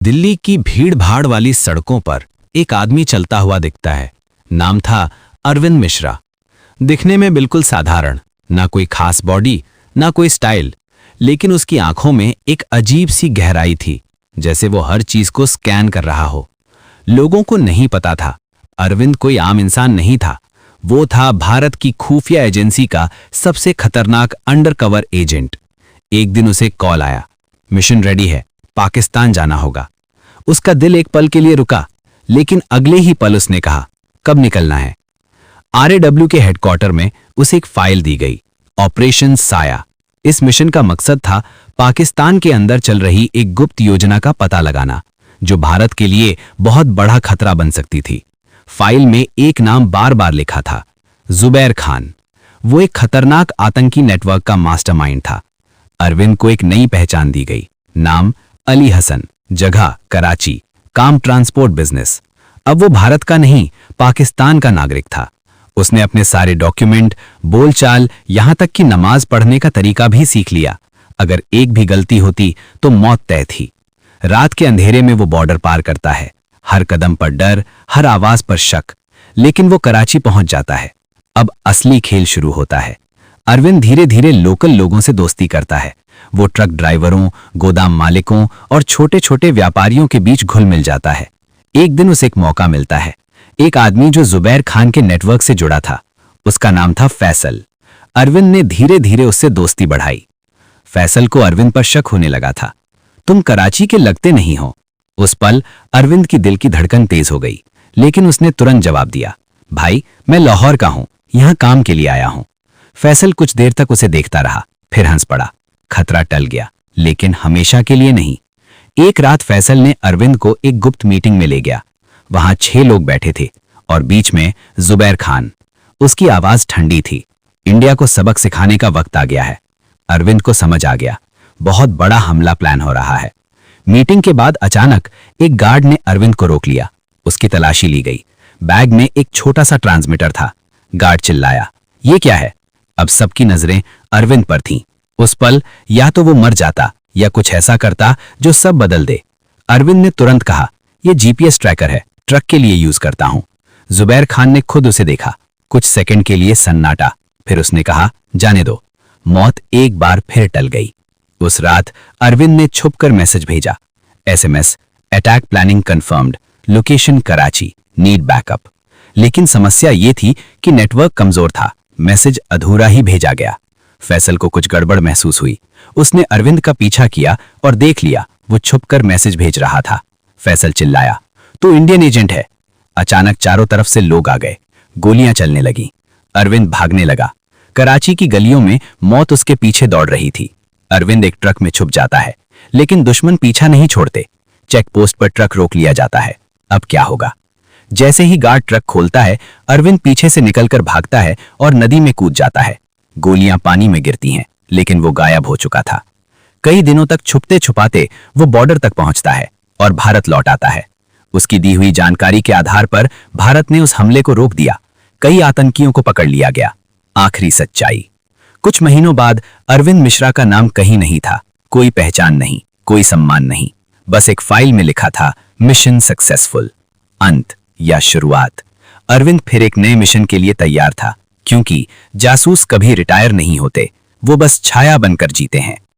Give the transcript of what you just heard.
दिल्ली की भीड़-भाड़ वाली सड़कों पर एक आदमी चलता हुआ दिखता है। नाम था अरविंद मिश्रा। दिखने में बिल्कुल साधारण, ना कोई खास बॉडी, ना कोई स्टाइल, लेकिन उसकी आंखों में एक अजीब सी गहराई थी, जैसे वो हर चीज को स्कैन कर रहा हो। लोगों को नहीं पता था, अरविंद कोई आम इंसान नहीं था। वो था भारत की खुफिया एजेंसी का सबसे खतरनाक अंडरकवर एजेंट। एक दिन उसे कॉल आया, मिशन रेडी है, पाकिस्तान जाना होगा। उसका दिल एक पल के लिए रुका, लेकिन अगले ही पल उसने कहा, कब निकलना है? आरएडब्ल्यू के हेडक्वार्टर में उसे एक फाइल दी गई, ऑपरेशन साया। इस मिशन का मकसद था पाकिस्तान के अंदर चल रही एक गुप्त योजना का पता लगाना, जो भारत के लिए बहुत बड़ा खतरा बन सकती थी। फाइल में एक नाम बार बार लिखा था, जुबैर खान। वो एक खतरनाक आतंकी नेटवर्क का मास्टरमाइंड था। अरविंद को एक नई पहचान दी गई, नाम अली हसन, जगह कराची, काम ट्रांसपोर्ट बिजनेस। अब वो भारत का नहीं, पाकिस्तान का नागरिक था। उसने अपने सारे डॉक्यूमेंट, बोलचाल, यहां तक कि नमाज पढ़ने का तरीका भी सीख लिया। अगर एक भी गलती होती तो मौत तय थी। रात के अंधेरे में वो बॉर्डर पार करता है, हर कदम पर डर, हर आवाज पर शक, लेकिन वो कराची पहुंच जाता है। अब असली खेल शुरू होता है। अरविंद धीरे धीरे लोकल लोगों से दोस्ती करता है। वो ट्रक ड्राइवरों, गोदाम मालिकों और छोटे छोटे व्यापारियों के बीच घुल मिल जाता है। एक दिन उसे एक मौका मिलता है। एक आदमी जो जुबैर खान के नेटवर्क से जुड़ा था, उसका नाम था फैसल। अरविंद ने धीरे धीरे उससे दोस्ती बढ़ाई। फैसल को अरविंद पर शक होने लगा था। तुम कराची के लगते नहीं हो। उस पल अरविंद की दिल की धड़कन तेज हो गई, लेकिन उसने तुरंत जवाब दिया, भाई मैं लाहौर का हूं, यहां काम के लिए आया हूं। फैसल कुछ देर तक उसे देखता रहा, फिर हंस पड़ा। खतरा टल गया, लेकिन हमेशा के लिए नहीं। एक रात फैसल ने अरविंद को एक गुप्त मीटिंग में ले गया। वहां 6 लोग बैठे थे और बीच में जुबैर खान। उसकी आवाज ठंडी थी। इंडिया को सबक सिखाने का वक्त आ गया है। अरविंद को समझ आ गया, बहुत बड़ा हमला प्लान हो रहा है। मीटिंग के बाद अचानक एक गार्ड ने अरविंद को रोक लिया। उसकी तलाशी ली गई। बैग में एक छोटा सा ट्रांसमीटर था। गार्ड चिल्लाया, ये क्या है? अब सबकी नजरें अरविंद पर थीं। उस पल या तो वो मर जाता या कुछ ऐसा करता जो सब बदल दे। अरविंद ने तुरंत कहा, यह जीपीएस ट्रैकर है, ट्रक के लिए यूज करता हूं। जुबैर खान ने खुद उसे देखा। कुछ सेकंड के लिए सन्नाटा, फिर उसने कहा, जाने दो। मौत एक बार फिर टल गई। उस रात अरविंद ने छुपकर मैसेज भेजा, SMS, attack planning confirmed, location Karachi, need backup. लेकिन समस्या ये थी कि नेटवर्क कमजोर था, मैसेज अधूरा ही भेजा गया। फैसल को कुछ गड़बड़ महसूस हुई। उसने अरविंद का पीछा किया और देख लिया वो छुपकर मैसेज भेज रहा था। फैसल चिल्लाया, तू इंडियन एजेंट है। अचानक चारों तरफ से लोग आ गए। गोलियां चलने लगी। अरविंद भागने लगा। कराची की गलियों में मौत उसके पीछे दौड़ रही थी। अरविंद एक ट्रक में छुप जाता है, लेकिन दुश्मन पीछा नहीं छोड़ते। चेक पोस्ट पर ट्रक रोक लिया जाता है। अब क्या होगा? जैसे ही गार्ड ट्रक खोलता है, अरविंद पीछे से निकलकर भागता है और नदी में कूद जाता है। गोलियां पानी में गिरती हैं, लेकिन वो गायब हो चुका था। कई दिनों तक छुपते छुपाते वो बॉर्डर तक पहुंचता है और भारत लौट आता है। उसकी दी हुई जानकारी के आधार पर भारत ने उस हमले को रोक दिया। कई आतंकियों को पकड़ लिया गया। आखिरी सच्चाई। कुछ महीनों बाद अरविंद मिश्रा का नाम कहीं नहीं था। कोई पहचान नहीं, कोई सम्मान नहीं। बस एक फाइल में लिखा था, मिशन सक्सेसफुल। अंत या शुरुआत? अरविंद फिर एक नए मिशन के लिए तैयार था, क्योंकि जासूस कभी रिटायर नहीं होते, वो बस छाया बनकर जीते हैं।